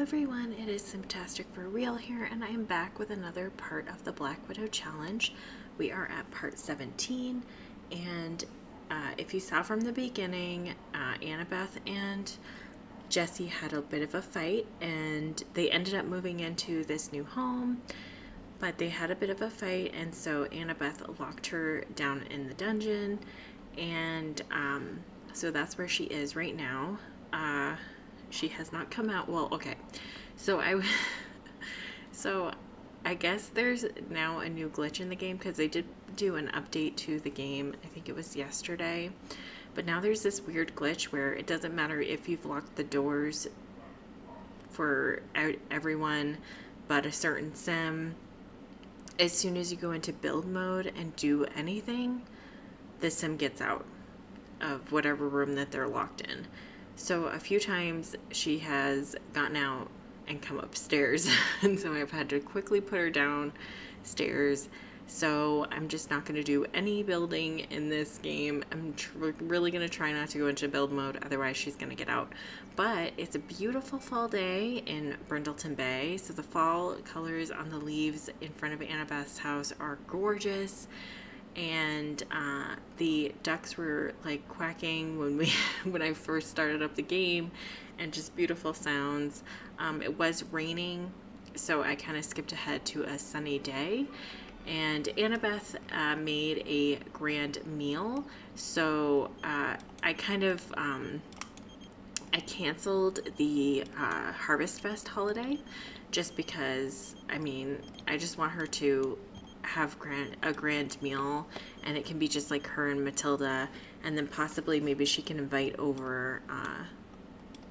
everyone, it is Fantastic for Real here, and I am back with another part of the Black Widow Challenge. We are at part 17, and if you saw from the beginning, Annabeth and Jesse had a bit of a fight, and they ended up moving into this new home, but they had a bit of a fight, and so Annabeth locked her down in the dungeon, and so that's where she is right now. She has not come out. Well, okay. So I guess there's now a new glitch in the game because they did do an update to the game. I think it was yesterday. But now there's this weird glitch where it doesn't matter if you've locked the doors for everyone but a certain sim. As soon as you go into build mode and do anything, the sim gets out of whatever room that they're locked in. So a few times she has gotten out and come upstairs, and so I've had to quickly put her downstairs. So I'm just not going to do any building in this game. I'm really going to try not to go into build mode, otherwise she's going to get out. But it's a beautiful fall day in Brindleton Bay, so the fall colors on the leaves in front of Annabeth's house are gorgeous. And the ducks were like quacking when I first started up the game, and just beautiful sounds. It was raining, so I kind of skipped ahead to a sunny day, and Annabeth made a grand meal, so I kind of I canceled the Harvest Fest holiday just because, I mean, I just want her to have a grand meal, and it can be just like her and Matilda, and then possibly maybe she can invite over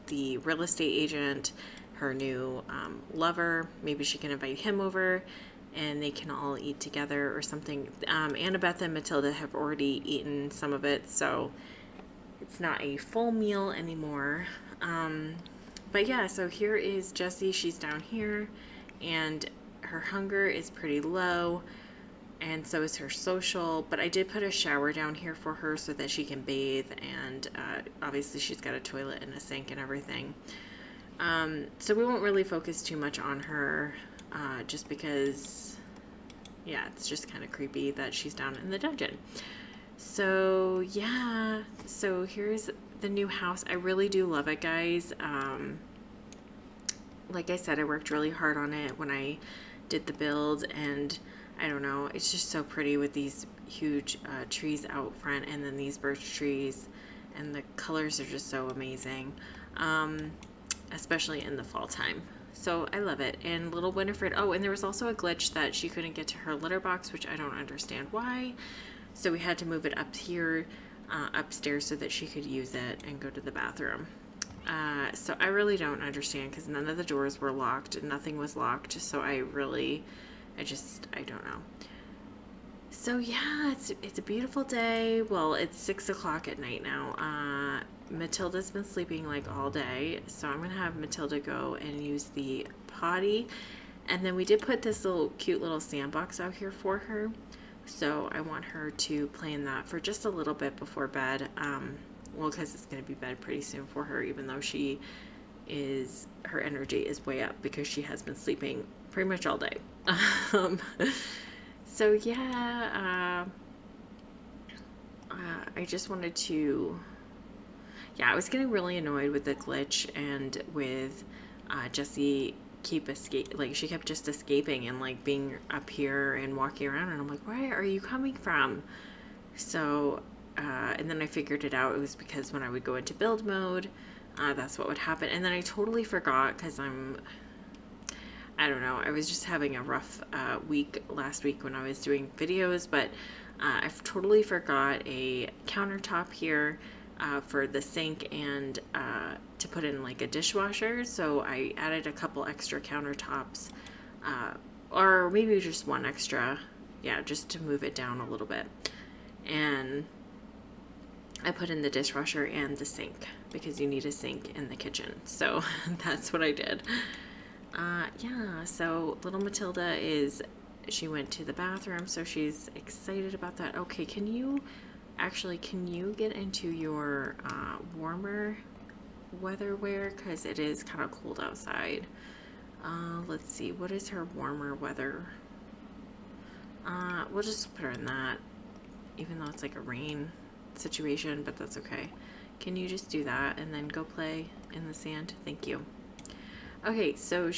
the real estate agent, her new lover. Maybe she can invite him over and they can all eat together or something. Annabeth and Matilda have already eaten some of it, so it's not a full meal anymore. But yeah, so here is Jessie. She's down here, and her hunger is pretty low, and so is her social, but I did put a shower down here for her so that she can bathe, and obviously she's got a toilet and a sink and everything. So we won't really focus too much on her, just because, yeah, it's just kind of creepy that she's down in the dungeon. So yeah, so here's the new house. I really do love it, guys. Like I said, I worked really hard on it when I did the build, and I don't know, it's just so pretty with these huge trees out front, and then these birch trees, and the colors are just so amazing, especially in the fall time. So I love it. And little Winifred, oh, and there was also a glitch that she couldn't get to her litter box, which I don't understand why, so we had to move it up here upstairs so that she could use it and go to the bathroom. So I really don't understand, because none of the doors were locked and nothing was locked, so I don't know. So yeah, it's a beautiful day. Well, it's 6 o'clock at night now. Matilda's been sleeping like all day, so I'm gonna have Matilda go and use the potty, and then we did put this cute little sandbox out here for her, so I want her to play in that for just a little bit before bed. Well, because it's going to be bed pretty soon for her, even though her energy is way up because she has been sleeping pretty much all day. So yeah, I just wanted to, yeah, I was getting really annoyed with the glitch and with Jessie she kept just escaping and like being up here and walking around, and I'm like, where are you coming from? So and then I figured it out. It was because when I would go into build mode, that's what would happen. And then I totally forgot, because I don't know, I was just having a rough week last week when I was doing videos, but I totally forgot a countertop here for the sink and to put in like a dishwasher. So I added a couple extra countertops, or maybe just one extra, yeah, just to move it down a little bit. And I put in the dishwasher and the sink because you need a sink in the kitchen. So that's what I did. Yeah, so little Matilda she went to the bathroom, so she's excited about that. Okay, can you get into your warmer weather wear because it is kind of cold outside. Let's see, what is her warmer weather? We'll just put her in that, even though it's like a rain situation, but that's okay. Can you just do that and then go play in the sand? Thank you. Okay, so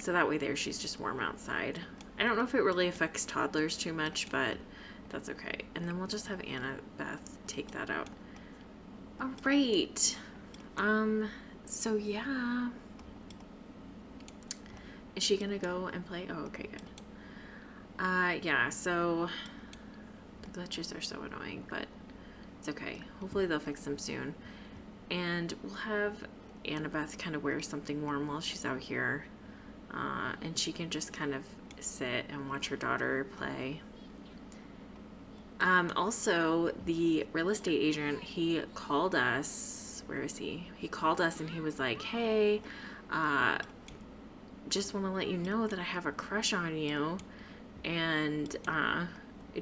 that way there, she's just warm outside. I don't know if it really affects toddlers too much, but that's okay. And then we'll just have Annabeth take that out. All right. So yeah. Is she gonna go and play? Oh, okay, good. Yeah, so the glitches are so annoying, but it's okay. Hopefully they'll fix them soon. And we'll have Annabeth kind of wear something warm while she's out here. And she can just kind of sit and watch her daughter play. Also, the real estate agent, he called us. Where is he? He called us and he was like, hey, just want to let you know that I have a crush on you. And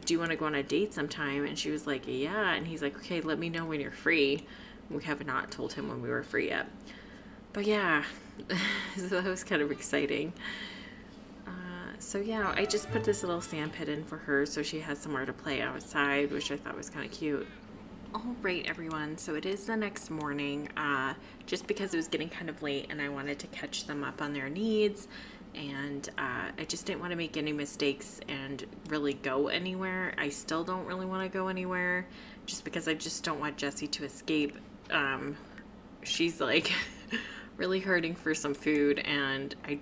do you want to go on a date sometime? And she was like, yeah. And he's like, okay, let me know when you're free. We have not told him when we were free yet. But yeah, so that was kind of exciting. So yeah, I just put this little sand pit in for her so she has somewhere to play outside, which I thought was kind of cute. All right, everyone, so it is the next morning, just because it was getting kind of late and I wanted to catch them up on their needs, and I just didn't want to make any mistakes and really go anywhere. I still don't really want to go anywhere, just because I just don't want Jessie to escape. She's like really hurting for some food, and I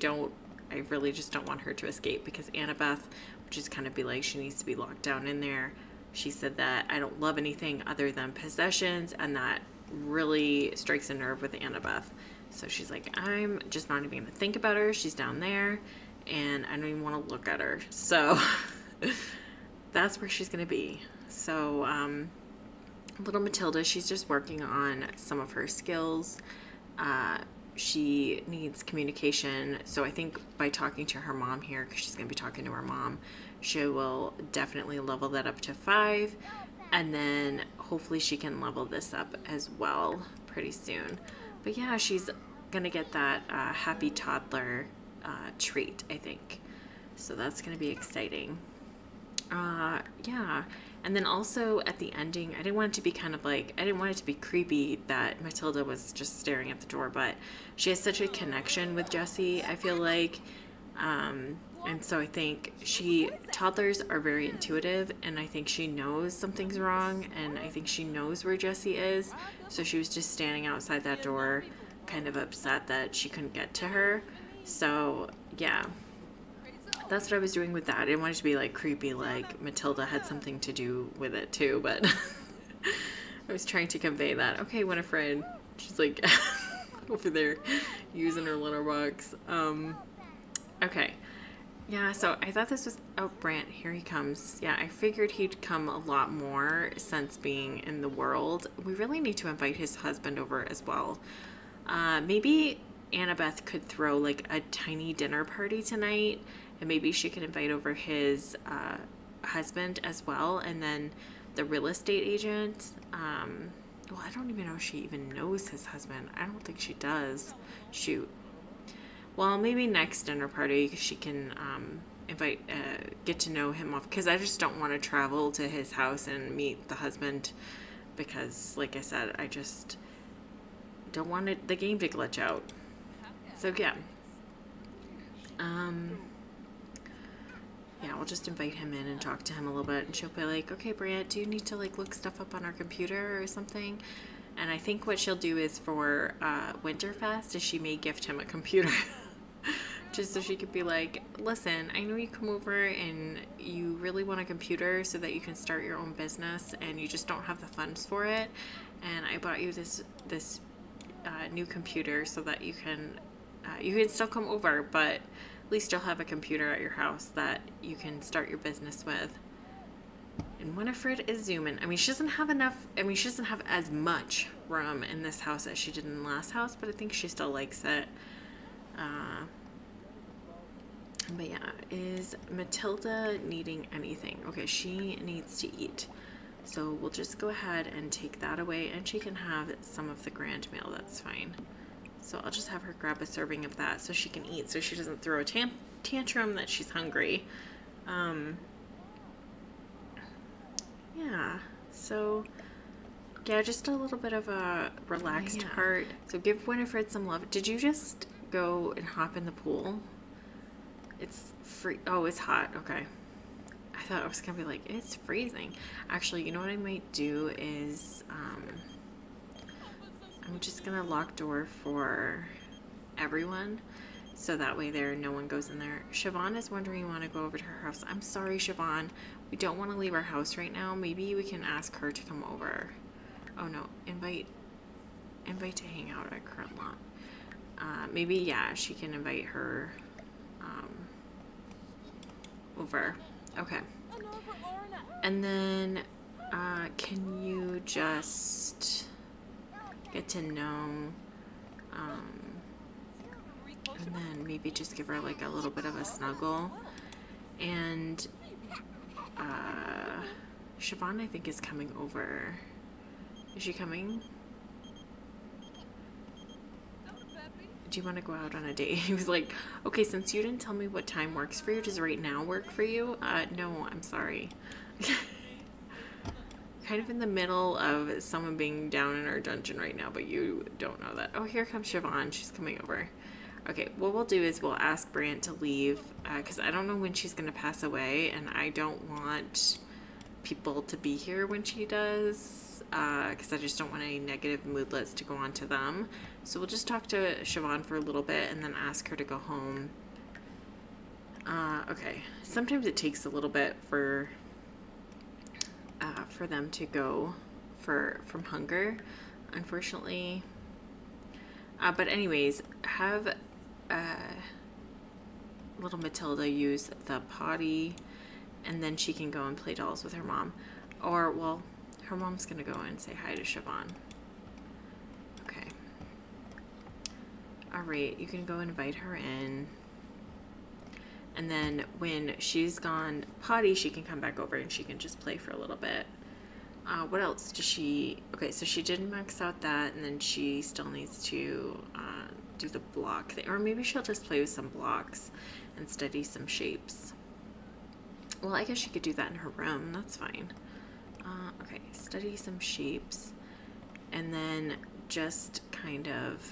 really just don't want her to escape, because Annabeth would just kind of be like, she needs to be locked down in there. She said that I don't love anything other than possessions, and that really strikes a nerve with Annabeth. So she's like, I'm just not even gonna think about her. She's down there and I don't even want to look at her. So that's where she's gonna be. So little Matilda, she's just working on some of her skills. She needs communication, so I think by talking to her mom here, because she's going to be talking to her mom, she will definitely level that up to 5, and then hopefully she can level this up as well pretty soon. But yeah, she's going to get that happy toddler trait, I think. So that's going to be exciting. Yeah. And then also at the ending, I didn't want it to be kind of like, I didn't want it to be creepy that Matilda was just staring at the door, but she has such a connection with Jessie, I feel like. And so I think toddlers are very intuitive, and I think she knows something's wrong, and I think she knows where Jessie is. So she was just standing outside that door, kind of upset that she couldn't get to her. So yeah. That's what I was doing with that. I didn't want it to be like creepy, like Matilda had something to do with it too, but I was trying to convey that. Okay, Winifred. She's like over there using her litter box. Okay. Yeah, so I thought this was, oh, Brant, here he comes. Yeah, I figured he'd come a lot more since being in the world. We really need to invite his husband over as well. Maybe Annabeth could throw like a tiny dinner party tonight, and maybe she could invite over his husband as well, and then the real estate agent. Well, I don't even know if she even knows his husband. I don't think she does. Shoot. Well, maybe next dinner party she can get to know him off, because I just don't want to travel to his house and meet the husband, because, like I said, I just don't want the game to glitch out. So yeah. Yeah, we'll just invite him in and talk to him a little bit, and she'll be like, okay, Brant, do you need to like look stuff up on our computer or something? And I think what she'll do is for Winterfest is she may gift him a computer just so she could be like, listen, I know you come over and you really want a computer so that you can start your own business and you just don't have the funds for it, and I bought you this new computer so that you can still come over, but at least you'll have a computer at your house that you can start your business with. And Winifred is zooming. I mean, she doesn't have enough, I mean, she doesn't have as much room in this house as she did in the last house, but I think she still likes it. But yeah, is Matilda needing anything? Okay, she needs to eat. So we'll just go ahead and take that away, and she can have some of the grand meal. That's fine. So I'll just have her grab a serving of that so she can eat, so she doesn't throw a tantrum that she's hungry. Yeah, so yeah, just a little bit of a relaxed part. So give Winifred some love. Did you just go and hop in the pool? It's free. Oh, it's hot. Okay. I thought I was gonna be like, it's freezing. Actually, you know what I might do is I'm just gonna lock door for everyone, so that way no one goes in there. Siobhan is wondering you want to go over to her house. I'm sorry, Siobhan. We don't want to leave our house right now. Maybe we can ask her to come over. Oh no, invite to hang out at current lot. Maybe, yeah, she can invite her over. Okay. And then can you just get to know and then maybe just give her like a little bit of a snuggle. And Siobhan, I think, is coming over. Is she coming? Do you want to go out on a date? He was like, okay, since you didn't tell me what time works for you, does right now work for you? No, I'm sorry. Kind of in the middle of someone being down in our dungeon right now, but you don't know that. Oh, here comes Siobhan. She's coming over. Okay, what we'll do is we'll ask Brant to leave, because I don't know when she's going to pass away, and I don't want people to be here when she does, because I just don't want any negative moodlets to go on to them. So we'll just talk to Siobhan for a little bit and then ask her to go home. Okay, sometimes it takes a little bit for them to go from hunger, unfortunately. But anyways, have little Matilda use the potty, and then she can go and play dolls with her mom. Or, well, her mom's gonna go and say hi to Siobhan. Okay. Alright, you can go invite her in. And then when she's gone potty, she can come back over and she can just play for a little bit. What else does she... Okay, so she did max out that, and then she still needs to do the block thing. Or maybe she'll just play with some blocks and study some shapes. Well, I guess she could do that in her room. That's fine. Okay, study some shapes. And then just kind of...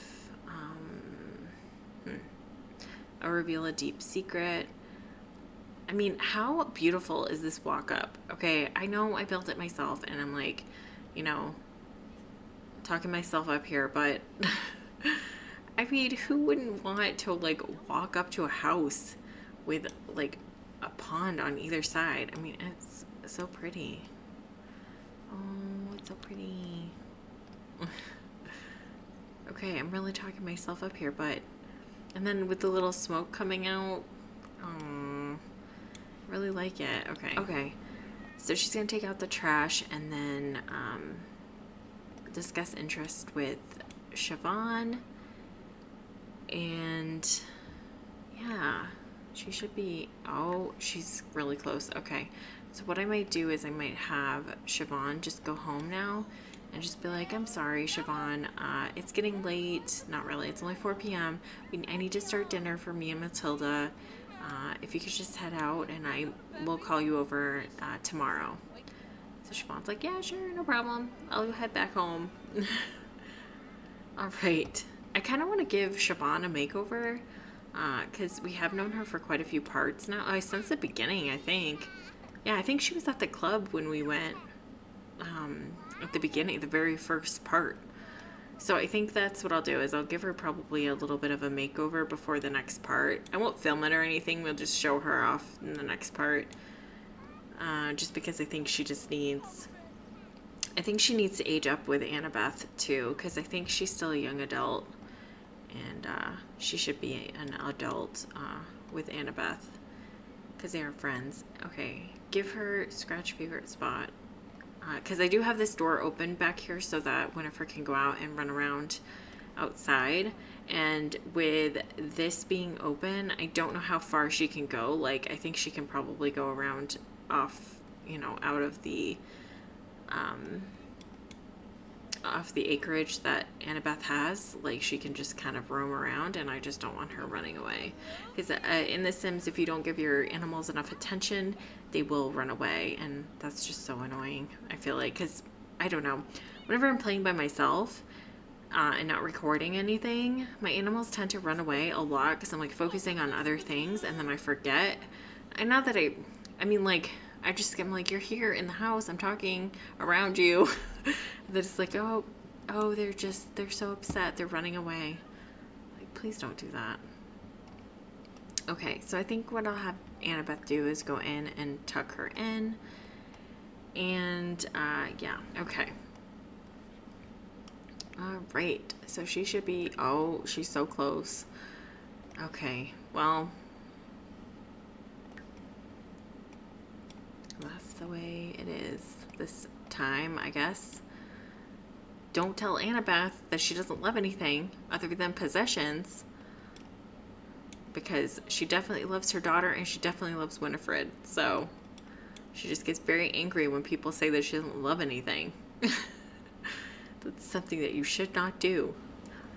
reveal a deep secret. I mean, how beautiful is this walk up? Okay, I know I built it myself, and I'm like, you know, talking myself up here, but I mean, who wouldn't want to like walk up to a house with like a pond on either side? I mean, it's so pretty. Oh, it's so pretty. Okay, I'm really talking myself up here, but and then with the little smoke coming out, really like it. Okay, so she's gonna take out the trash and then discuss interest with Siobhan, and yeah, she should be... Oh, she's really close. Okay, so what I might do is I might have Siobhan just go home now and just be like, I'm sorry, Siobhan, it's getting late. Not really, it's only 4 p.m. I need to start dinner for me and Matilda. If you could just head out, and I will call you over tomorrow. So Siobhan's like, yeah, sure, no problem. I'll head back home. All right. I kind of want to give Siobhan a makeover, because we have known her for quite a few parts now. Since the beginning, I think. Yeah, I think she was at the club when we went. At the beginning, the very first part. So I think that's what I'll do, is I'll give her probably a little bit of a makeover before the next part. I won't film it or anything. We'll just show her off in the next part. Just because I think she just needs... I think she needs to age up with Annabeth too, because I think she's still a young adult. And she should be an adult with Annabeth, because they are friends. Okay, give her scratch favorite spot. Because I do have this door open back here so that Winifred can go out and run around outside. And with this being open, I don't know how far she can go. Like, I think she can probably go around off, you know, out of the off the acreage that Annabeth has. Like, she can just kind of roam around, and I just don't want her running away. Because in The Sims, if you don't give your animals enough attention, they will run away, and that's just so annoying, I feel like. Because, I don't know, whenever I'm playing by myself and not recording anything, my animals tend to run away a lot because I'm like focusing on other things, and then I forget. And not that I mean, like, I'm like, you're here in the house, I'm talking around you. That it's like, oh, they're so upset, they're running away. Like, please don't do that. Okay, so I think what I'll have Annabeth do is go in and tuck her in. And, yeah, okay. All right, so she should be, oh, she's so close. Okay, well, that's the way it is this time, I guess. Don't tell Annabeth that she doesn't love anything other than possessions, because she definitely loves her daughter and she definitely loves Winifred. So she just gets very angry when people say that she doesn't love anything. That's something that you should not do.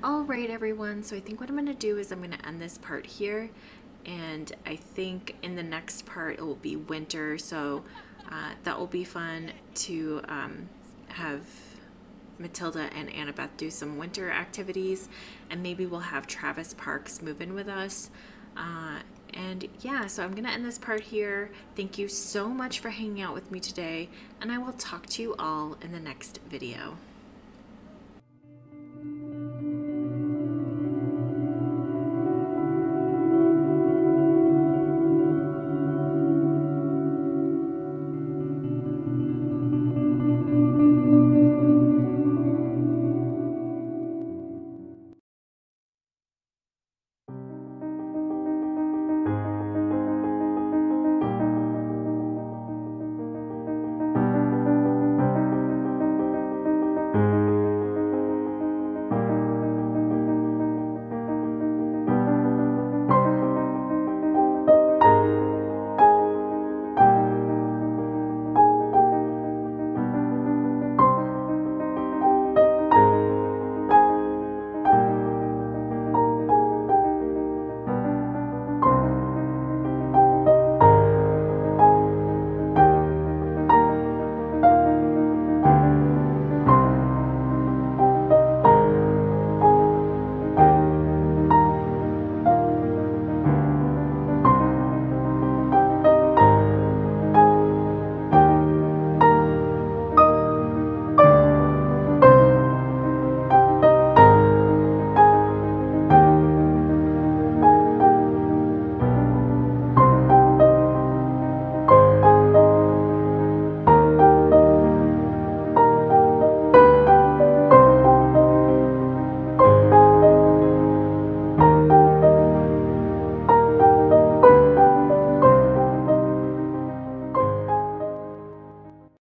All right, everyone. So I think what I'm going to do is I'm going to end this part here. And I think in the next part, it will be winter. So that will be fun to have Matilda and Annabeth do some winter activities, and maybe we'll have Travis Parks move in with us. And yeah, so I'm gonna end this part here. Thank you so much for hanging out with me today, and I will talk to you all in the next video.